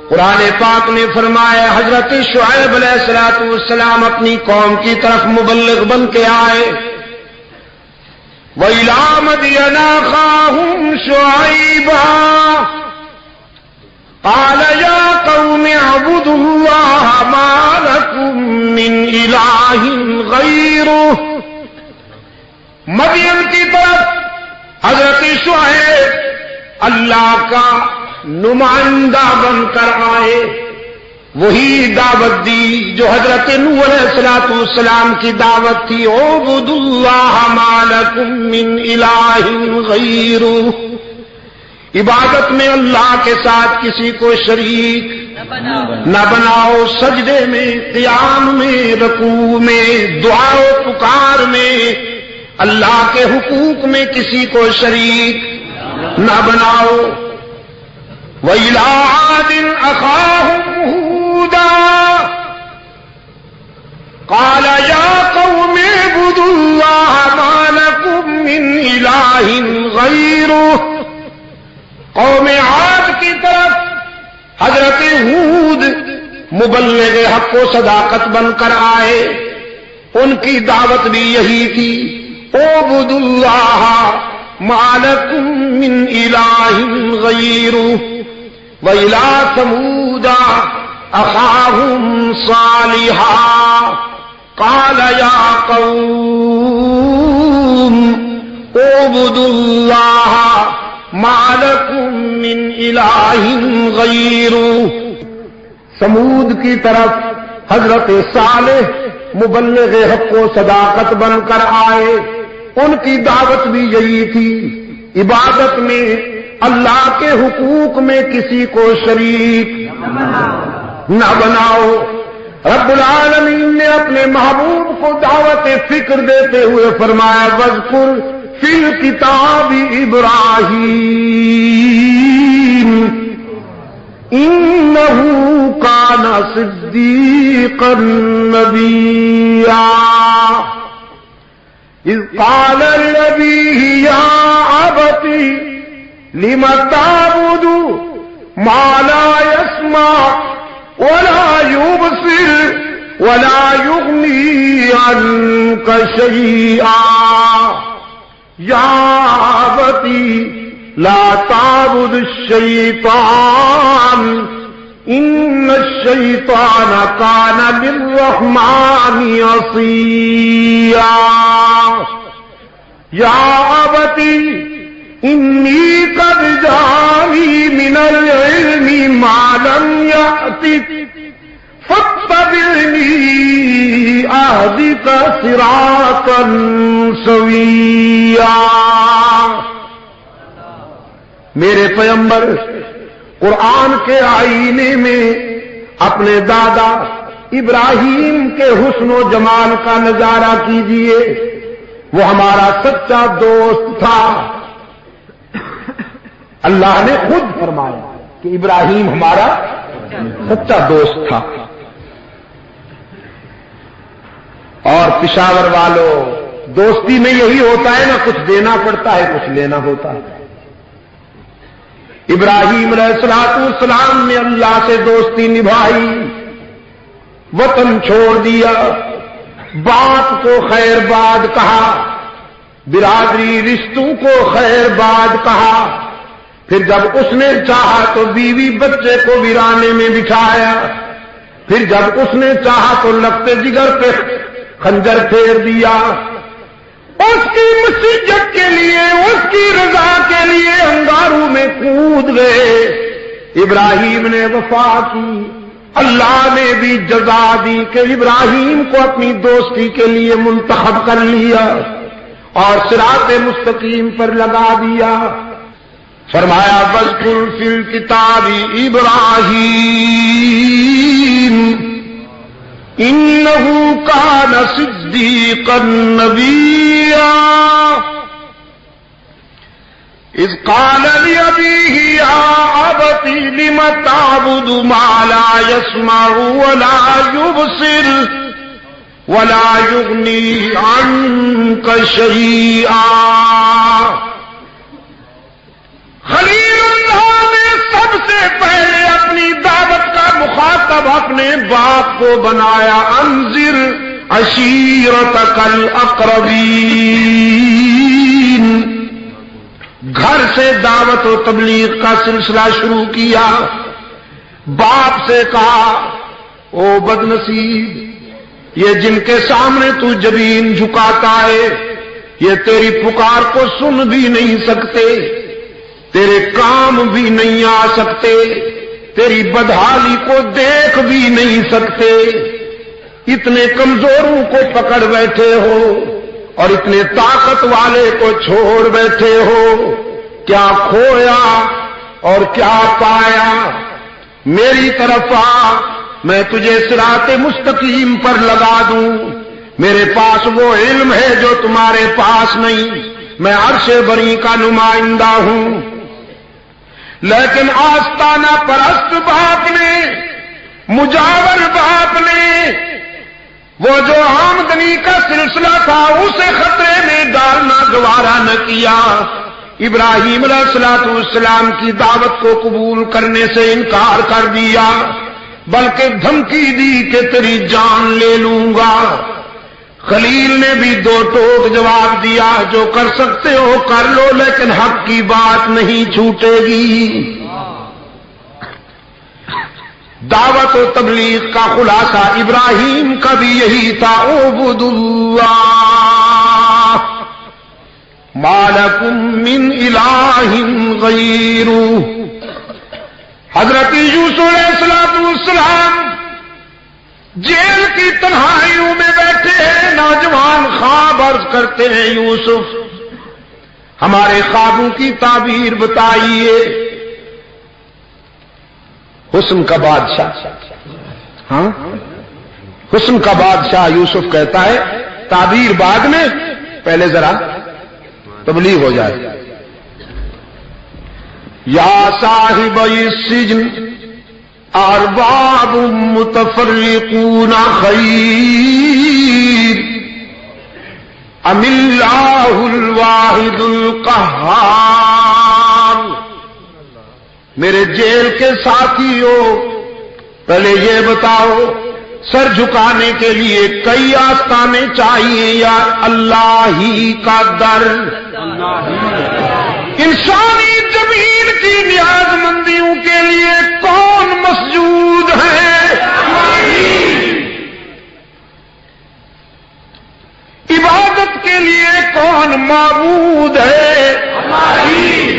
قرآن پاک نے فرمایا حضرت شعیب علیہ السلام اپنی قوم کی طرف مبلغ بن کے آئے. وَإِلَىٰ مَدْيَنَ أَخَاهُمْ شُعَيْبًا قَالَ يَا قَوْمِ اعْبُدُوا اللَّهَ مَا لَكُم مِّنْ إِلَٰهٍ غَيْرُهُ. مدین کی طرف حضرت شعیب اللہ کا نمائندہ بن کر آئے. وہی دعوت دی جو حضرت نوح علیہ السلام کی دعوت تھی. اعبدوا اللہ ما لکم من الہ غیرہ. عبادت میں اللہ کے ساتھ کسی کو شریک نہ بناؤ. سجدے میں، قیام میں، رکوع میں، دعا و پکار میں اللہ کے حقوق میں کسی کو شریک نہ بناؤ. وَإِلَىٰ عَادٍ أَخَاهُمْ هُودًا قَالَ يَا قَوْمِ اعْبُدُوا اللَّهَ مَا لَكُم مِّنْ إِلَٰهٍ غَيْرُهُ. قوم عاد کی طرف حضرت ہود مبلغ حق و صداقت بن کر آئے. ان کی دعوت بھی یہی تھی. اعبدوا اللہ ما لکم من الہ غیرہ. وَإِلَىٰ ثَمُودَ أَخَاهُمْ صَالِحًا قَالَ يَا قَوْمِ اعْبُدُوا اللَّهَ مَا لَكُم مِّنْ إِلَٰهٍ غَيْرُهُ. سمود کی طرف حضرت صالح مبلغ حق و صداقت بن کر آئے. ان کی دعوت بھی یہی تھی. عبادت میں، اللہ کے حقوق میں کسی کو شریک نہ بناؤ. رب العالمین نے اپنے محبوب کو دعوت فکر دیتے ہوئے فرمایا وَاذْكُرْ فِي الْكِتَابِ إِبْرَاهِيمَ إِنَّهُ كَانَ صِدِّيقًا نَبِيًّا. إِذْ قَالَ لِأَبِيهِ يَا أَبَتِ لِمَ تَعْبُدُ مَا لَا يَسْمَعُ وَلَا يُبْصِرُ وَلَا يُغْنِي عَنكَ شَيْئًا. يَا أَبَتِ لَا تَعْبُدِ الشَّيْطَانَ إِنَّ الشَّيْطَانَ كَانَ لِلرَّحْمَٰنِ عَصِيًّا. يَا أَبَتِ إِنِّي قَدْ جَاءَنِي مِنَ الْعِلْمِ مَا لَمْ يَأْتِكَ فَاتَّبِعْنِي أَهْدِكَ صِرَاطًا سَوِيًّا. میرے پیغمبر قرآن کے آئینے میں اپنے دادا ابراہیم کے حسن و جمال کا نظارہ کیجئے. وہ ہمارا سچا دوست تھا. اللہ نے خود فرمایا کہ ابراہیم ہمارا سچا دوست تھا. اور پشاور والوں، دوستی میں یہی ہوتا ہے، نہ کچھ دینا پڑتا ہے کچھ لینا ہوتا ہے. ابراہیم علیہ السلام نے اللہ سے دوستی نبھائی، وطن چھوڑ دیا، باپ کو خیر باد کہا، برادری رشتوں کو خیر باد کہا. پھر جب اس نے چاہا تو بیوی بچے کو ویرانے میں بٹھایا. پھر جب اس نے چاہا تو لگتے جگر پہ خنجر پھیر دیا. اس کی مسجد کے لیے، اس کی رضا کے لیے انگاروں میں کود گئے. ابراہیم نے وفا کی. اللہ نے بھی جزا دی کہ ابراہیم کو اپنی دوستی کے لیے منتخب کر لیا اور صراط مستقیم پر لگا دیا. فرمایا وَاذْكُرْ فِي الْكِتَابِ إِبْرَاهِيمَ إِنَّهُ كَانَ صِدِّيقًا نَبِيًّا. إِذْ قَالَ لِأَبِيهِ يَا أَبَتِ لِمَ تَعْبُدُ مَا لَا يَسْمَعُ وَلَا يُبْصِرُ وَلَا يُغْنِي عَنكَ شَيْئًا. خلیل اللہ نے سب سے پہلے اپنی دعوت طرف اپنے باپ کو بنایا، انذر عشیرتک الاقربین، گھر سے دعوت و تبلیغ کا سلسلہ شروع کیا۔ باپ سے کہا او بدنصیب، یہ جن کے سامنے تو جبین جھکاتا ہے یہ تیری پکار کو سن بھی نہیں سکتے، تیرے کام بھی نہیں آ سکتے، تیری بدحالی کو دیکھ بھی نہیں سکتے، اتنے کمزوروں کو پکڑ بیٹھے ہو اور اتنے طاقت والے کو چھوڑ بیٹھے ہو، کیا کھویا اور کیا پایا؟ میری طرف آ، میں تجھے صراط مستقیم پر لگا دوں۔ میرے پاس وہ علم ہے جو تمہارے پاس نہیں، میں عرش بری کا نمائندہ ہوں۔ لیکن آستانہ پرست باپ نے، مجاور باپ نے، وہ جو آمدنی کا سلسلہ تھا اسے خطرے میں ڈالنا گوارا نہ کیا۔ ابراہیم علیہ السلام کی دعوت کو قبول کرنے سے انکار کر دیا، بلکہ دھمکی دی کہ تیری جان لے لوں گا۔ خلیل نے بھی دو ٹوک جواب دیا، جو کر سکتے ہو کر لو لیکن حق کی بات نہیں چھوٹے گی۔ دعوت و تبلیغ کا خلاصہ ابراہیم کا بھی یہی تھا، اعبدوا اللہ ما لکم من الہ غیرہ۔ حضرت یوسف علیہ السلام جیل کی تنہائیوں میں بیٹھے ہیں، نوجوان خواب عرض کرتے ہیں یوسف ہمارے خوابوں کی تعبیر بتائیے۔ حسن کا بادشاہ، ہاں حسن کا بادشاہ یوسف کہتا ہے تعبیر بعد میں، پہلے ذرا تبلیغ ہو جائے۔ یا صاحب السجن ارباب متفرقون خیر ام اللہ الواحد القہار۔ میرے جیل کے ساتھیوں، پہلے یہ بتاؤ سر جھکانے کے لیے کئی آستانے چاہیے یا اللہ ہی کا در؟ انسانی زمین کی نیاز مندیوں کے لیے کون مسجود ہے؟ عبادت کے لیے کون معبود ہے؟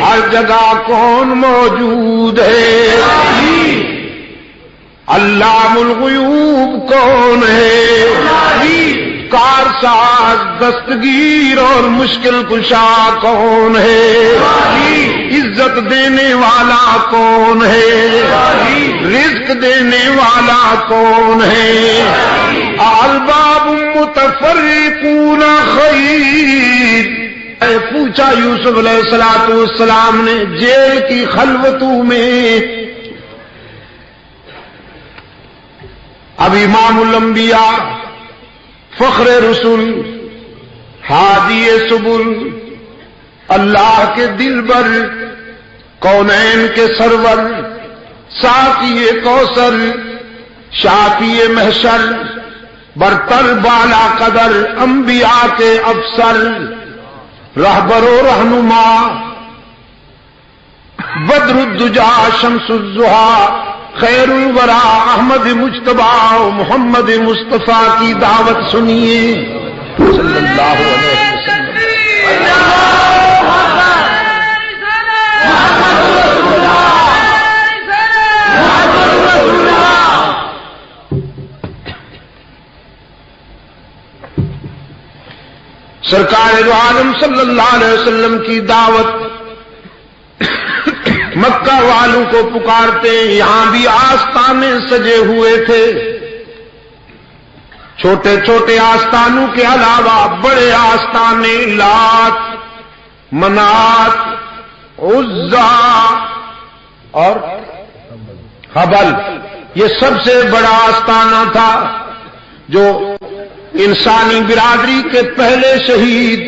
ہر جگہ کون موجود ہے؟ علام الغیوب کون ہے؟ کارساز دستگیر اور مشکل کشا کون ہے؟ عزت دینے والا کون ہے؟ رزق دینے والا کون ہے؟ الباب متفرقون خیر۔ پوچھا یوسف علیہ السلام نے جیل کی خلوتوں میں۔ اب امام الانبیاء، فخر رسول، ہادی سبل، اللہ کے دلبر، کونین کے سرور، ساقی کوثر، شافی محشر، برتر بالا قدر، انبیاء کے افسر، رہبر و رہنما، بدر الدجا شمس الضحیٰ، خیر الورا احمد مجتبی محمد مصطفیٰ کی دعوت سنیے صلی اللہ علیہ وسلم۔ سرکار دو عالم صلی اللہ علیہ وسلم کی دعوت مکہ والوں کو پکارتے، یہاں بھی آستانے سجے ہوئے تھے۔ چھوٹے چھوٹے آستانوں کے علاوہ بڑے آستانے لات، منات، عزا اور حبل، یہ سب سے بڑا آستانہ تھا جو انسانی برادری کے پہلے شہید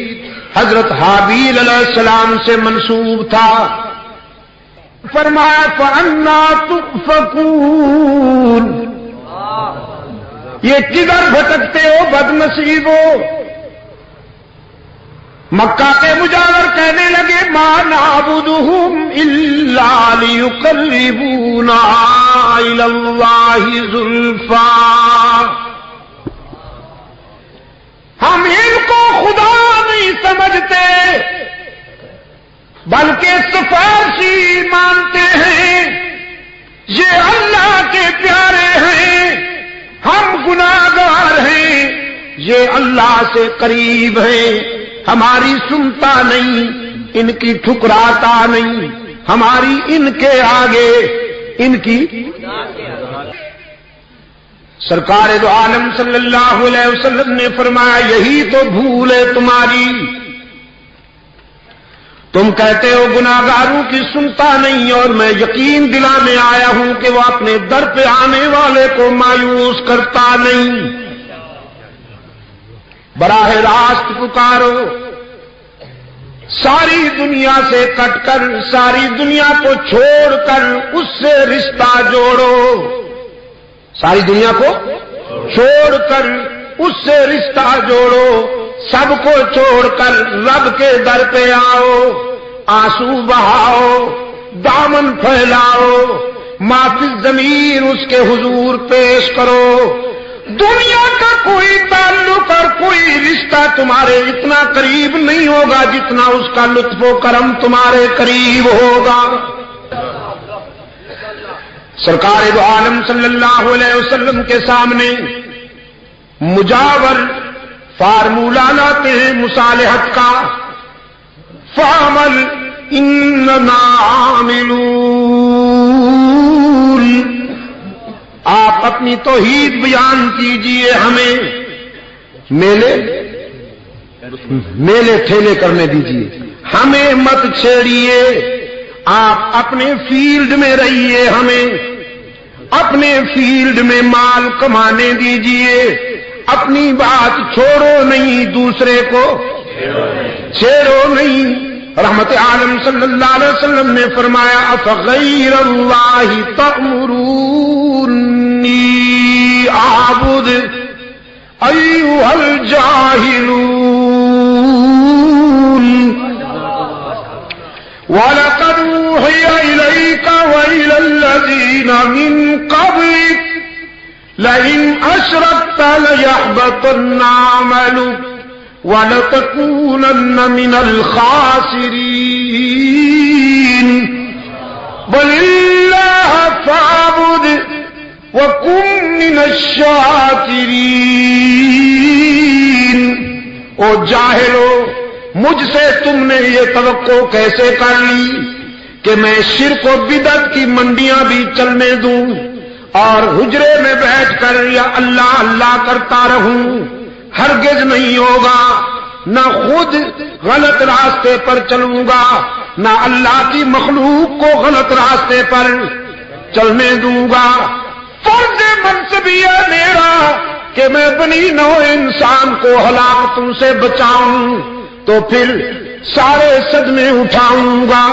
حضرت حابیل علیہ السلام سے منسوب تھا۔ فرمایا فَأَنَّا تُؤْفَكُونَ، یہ کدھر بھٹکتے ہو بدنصیبو؟ مکہ کے مجاور کہنے لگے ما نعبدہم الا لیقربونا الی اللہ زلفا، ہم ان کو خدا نہیں سمجھتے بلکہ سفارشی مانتے ہیں، یہ اللہ کے پیارے ہیں، ہم گناہگار ہیں، یہ اللہ سے قریب ہیں، ہماری سنتا نہیں، ان کی ٹھکراتا نہیں، ہماری ان کے آگے ان کی۔ سرکار دو عالم صلی اللہ علیہ وسلم نے فرمایا یہی تو بھول ہے تمہاری، تم کہتے ہو گناہگاروں کی سنتا نہیں، اور میں یقین دلانے آیا ہوں کہ وہ اپنے در پہ آنے والے کو مایوس کرتا نہیں۔ براہ راست پکارو، ساری دنیا سے کٹ کر، ساری دنیا کو چھوڑ کر اس سے رشتہ جوڑو، ساری دنیا کو چھوڑ کر اس سے رشتہ جوڑو، سب کو چھوڑ کر رب کے در پہ آؤ، آنسو بہاؤ، دامن پھیلاؤ، ما فی الضمیر اس کے حضور پیش کرو۔ دنیا کا کوئی تعلق اور کوئی رشتہ تمہارے اتنا قریب نہیں ہوگا جتنا اس کا لطف و کرم تمہارے قریب ہوگا۔ سرکار دو عالم صلی اللہ علیہ وسلم کے سامنے مجاور فارمولہ لاتے ہیں مصالحت کا، فعمل اننا عاملون، آپ اپنی توحید بیان کیجئے، ہمیں میلے ٹھیلے کرنے دیجئے، ہمیں مت چھیڑیے، آپ اپنے فیلڈ میں رہیے، ہمیں اپنے فیلڈ میں مال کمانے دیجئے، اپنی بات چھوڑو نہیں، دوسرے کو چھیڑو نہیں۔ رحمت عالم صلی اللہ علیہ وسلم نے فرمایا افغیر اللہ تأمرونی اعبد ایھا الجاہلون وَلَقَدْ أُوحِيَ إِلَيْكَ وَإِلَى الَّذِينَ مِنْ قَبْلِكَ لَئِنْ أَشْرَكْتَ لَيَحْبَطَنَّ عَمَلُكَ وَلَتَكُونَنَّ مِنَ الْخَاسِرِينَ بَلِ اللَّهَ فَاعْبُدْ وَكُن مِّنَ الشَّاكِرِينَ۔ او جاہلو، مجھ سے تم نے یہ توقع کیسے کر لی کہ میں شرک و بدعت کی منڈیاں بھی چلنے دوں اور حجرے میں بیٹھ کر یا اللہ اللہ کرتا رہوں؟ ہرگز نہیں ہوگا، نہ خود غلط راستے پر چلوں گا، نہ اللہ کی مخلوق کو غلط راستے پر چلنے دوں گا۔ فرض منصبی ہے میرا کہ میں بنی نوع انسان کو ہلاکتوں سے بچاؤں، تو پھر سارے صدمے اٹھاؤں گا،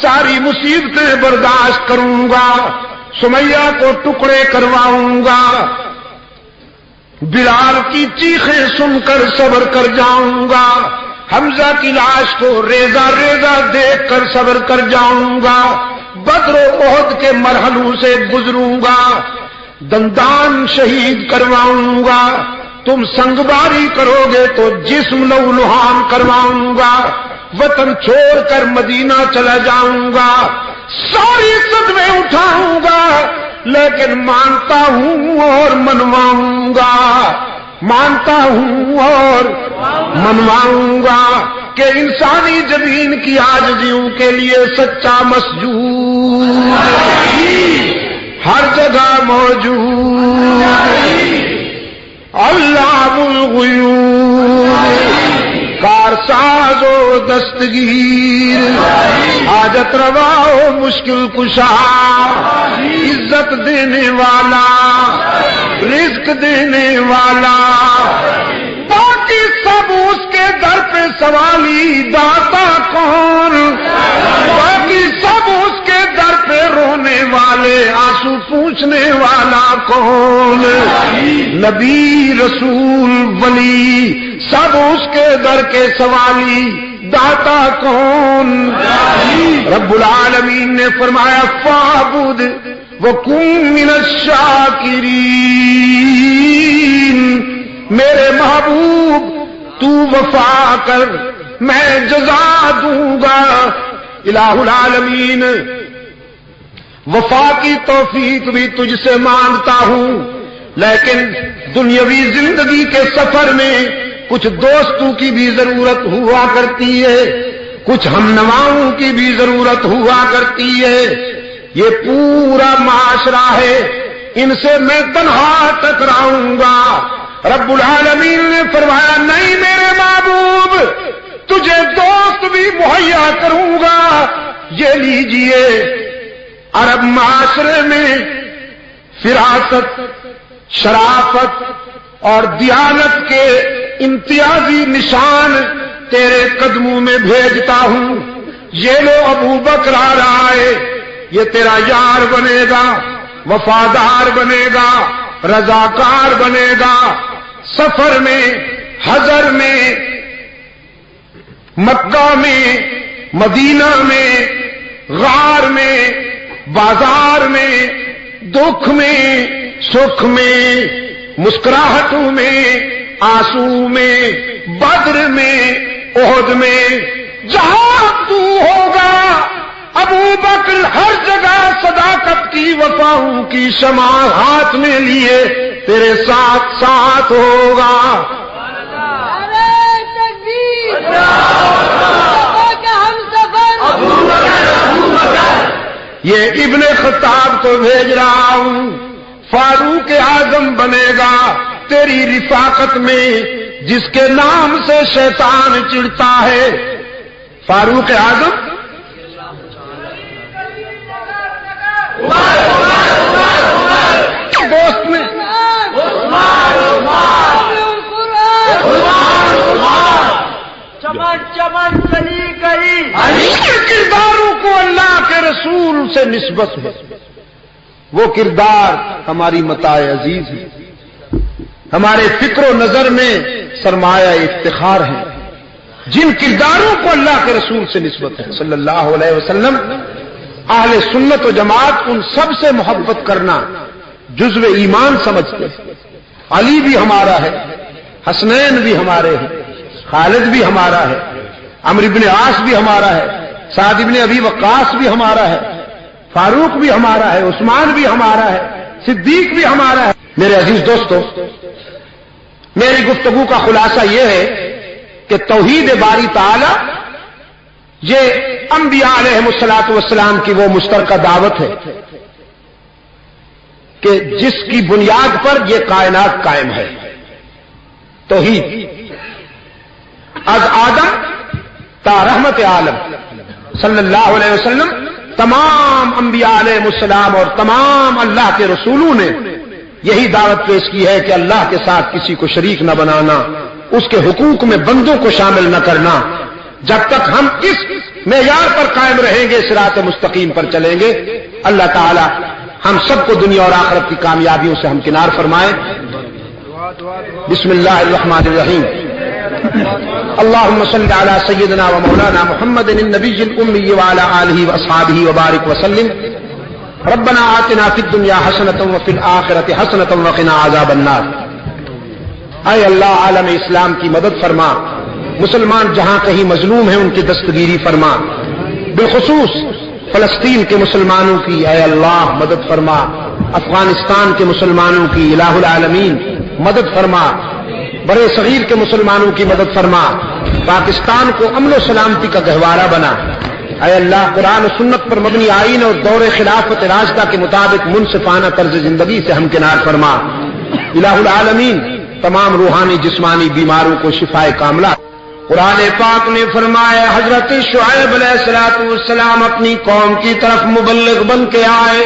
ساری مصیبتیں برداشت کروں گا، سمیہ کو ٹکڑے کرواؤں گا، بلال کی چیخیں سن کر صبر کر جاؤں گا، حمزہ کی لاش کو ریزہ ریزہ دیکھ کر صبر کر جاؤں گا، بدر و احد کے مرحلوں سے گزروں گا، دندان شہید کرواؤں گا، تم سنگباری کرو گے تو جسم لہو لہان کرواؤں گا، وطن چھوڑ کر مدینہ چلا جاؤں گا، ساری صدمے اٹھاؤں گا، لیکن مانتا ہوں اور منواؤں گا، مانتا ہوں اور منواؤں گا کہ انسانی جبین کی عاجزیوں کے لیے سچا مسجود ہر جگہ موجود، علام الغیوب، کارساز و دستگیر، حاجت روا و مشکل کشا، عزت دینے والا، رزق دینے والا، باقی سب اس کے در پہ سوالی، داتا کون؟ باقی سب اس کے در در پہ رونے والے آنسو پوچھنے والا کون؟ نبی رسول ولی سب اس کے در کے سوالی، داتا کون؟ رب العالمین نے فرمایا فاعبد وکن من الشاکرین، میرے محبوب تو وفا کر میں جزا دوں گا۔ الہ العالمین وفا کی توفیق بھی تجھ سے مانگتا ہوں، لیکن دنیاوی زندگی کے سفر میں کچھ دوستوں کی بھی ضرورت ہوا کرتی ہے، کچھ ہم نواؤں کی بھی ضرورت ہوا کرتی ہے۔ یہ پورا معاشرہ ہے، ان سے میں تنہا ٹکراؤں گا۔ رب العالمین نے فرمایا نہیں میرے محبوب، تجھے دوست بھی مہیا کروں گا۔ یہ لیجئے، عرب معاشرے میں فراست، شرافت اور دیانت کے امتیازی نشان تیرے قدموں میں بھیجتا ہوں۔ یہ لو ابو بکر آ رہا ہے، یہ تیرا یار بنے گا، وفادار بنے گا، رضاکار بنے گا۔ سفر میں، حضر میں، مکہ میں، مدینہ میں، غار میں، بازار میں، دکھ میں، سکھ میں، مسکراہٹوں میں، آنسو میں، بدر میں، احد میں، جہاں تو ہوگا ابو بکر ہر جگہ صداقت کی، وفاؤں کی شمع ہاتھ میں لیے تیرے ساتھ ساتھ ہوگا۔ یہ ابن خطاب کو بھیج رہا ہوں، فاروق اعظم بنے گا تیری رفاقت میں، جس کے نام سے شیطان چڑھتا ہے۔ فاروق اعظم دوست میں چمن چمن چلی گئی، کرداروں کو اللہ کے رسول سے نسبت ہے۔ وہ کردار ہماری متاع عزیز ہے، ہمارے فکر و نظر میں سرمایہ افتخار ہے۔ جن کرداروں کو اللہ کے رسول سے نسبت ہے صلی اللہ علیہ وسلم، اہل سنت و جماعت ان سب سے محبت کرنا جزو ایمان سمجھتے ہیں۔ علی بھی ہمارا ہے، حسنین بھی ہمارے ہیں، خالد بھی ہمارا ہے، عمرو بن عاص بھی ہمارا ہے، سعد بن ابی وقاص بھی ہمارا ہے، فاروق بھی ہمارا ہے، عثمان بھی ہمارا ہے، صدیق بھی ہمارا ہے۔ میرے عزیز دوستو، میری گفتگو کا خلاصہ یہ ہے کہ توحید باری تعالی یہ انبیاء علیہ الصلوۃ والسلام کی وہ مشترکہ دعوت ہے کہ جس کی بنیاد پر یہ کائنات قائم ہے۔ توحید از آدم تا رحمت عالم صلی اللہ علیہ وسلم، تمام انبیاء علیہ السلام اور تمام اللہ کے رسولوں نے یہی دعوت پیش کی ہے کہ اللہ کے ساتھ کسی کو شریک نہ بنانا، اس کے حقوق میں بندوں کو شامل نہ کرنا۔ جب تک ہم اس معیار پر قائم رہیں گے، صراط مستقیم پر چلیں گے۔ اللہ تعالی ہم سب کو دنیا اور آخرت کی کامیابیوں سے ہمکنار فرمائے۔ بسم اللہ الرحمن الرحیم۔ اللهم صل على سيدنا ومولانا محمد النبي الأمي وعلى آله وأصحابه وبارك وسلم۔ ربنا آتنا في الدنيا حسنة وفي الآخرة حسنة وقنا عذاب النار۔ اے اللہ عالم اسلام کی مدد فرما، مسلمان جہاں کہیں مظلوم ہیں ان کی دستگیری فرما، بالخصوص فلسطین کے مسلمانوں کی اے اللہ مدد فرما، افغانستان کے مسلمانوں کی الہ العالمین مدد فرما، بڑے صغیر کے مسلمانوں کی مدد فرما، پاکستان کو امن و سلامتی کا گہوارہ بنا۔ اے اللہ قرآن و سنت پر مبنی آئین اور دور خلافت راشدہ کے مطابق منصفانہ طرز زندگی سے ہمکنار فرما۔ الہ العالمین تمام روحانی جسمانی بیماروں کو شفائے کاملہ۔ قرآن پاک نے فرمایا حضرت شعیب علیہ السلام اپنی قوم کی طرف مبلغ بن کے آئے،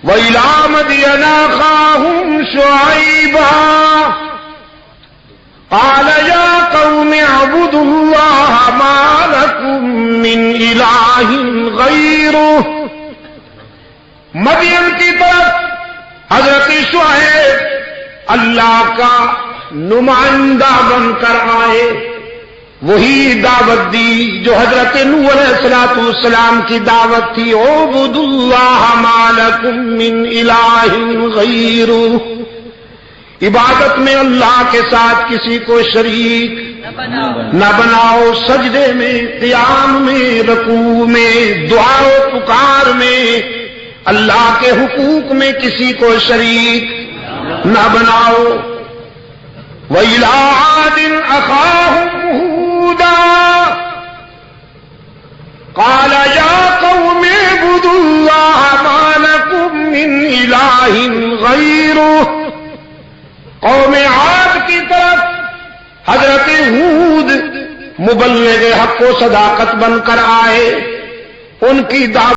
وَإِلَىٰ مَدْيَنَ أَخَاهُمْ شُعَيْبًا قَالَ يَا قَوْمِ اعْبُدُوا اللَّهَ مَا لَكُم مِّنْ إِلَٰهٍ غیرہ، مدین کی طرف حضرت شعیب اللہ کا نمائندہ بن کر آئے، وہی دعوت دی جو حضرت نوح علیہ السلام کی دعوت تھی، اعبدوا اللہ ما لکم من الہ غیرہ، عبادت میں اللہ کے ساتھ کسی کو شریک نہ بناؤ، سجدے میں، قیام میں، رکوع میں، دعا و پکار میں، اللہ کے حقوق میں کسی کو شریک نہ بناؤ۔ وَإِلَىٰ عَادٍ أَخَاهُمْ هُودًا قَالَ يَا قَوْمِ اعْبُدُوا اللَّهَ مَا لَكُم مِّنْ إِلَٰهٍ غَيْرُهُ، قوم عاد کی طرف حضرت ہود مبلغ حق و صداقت بن کر آئے، ان کی دعوت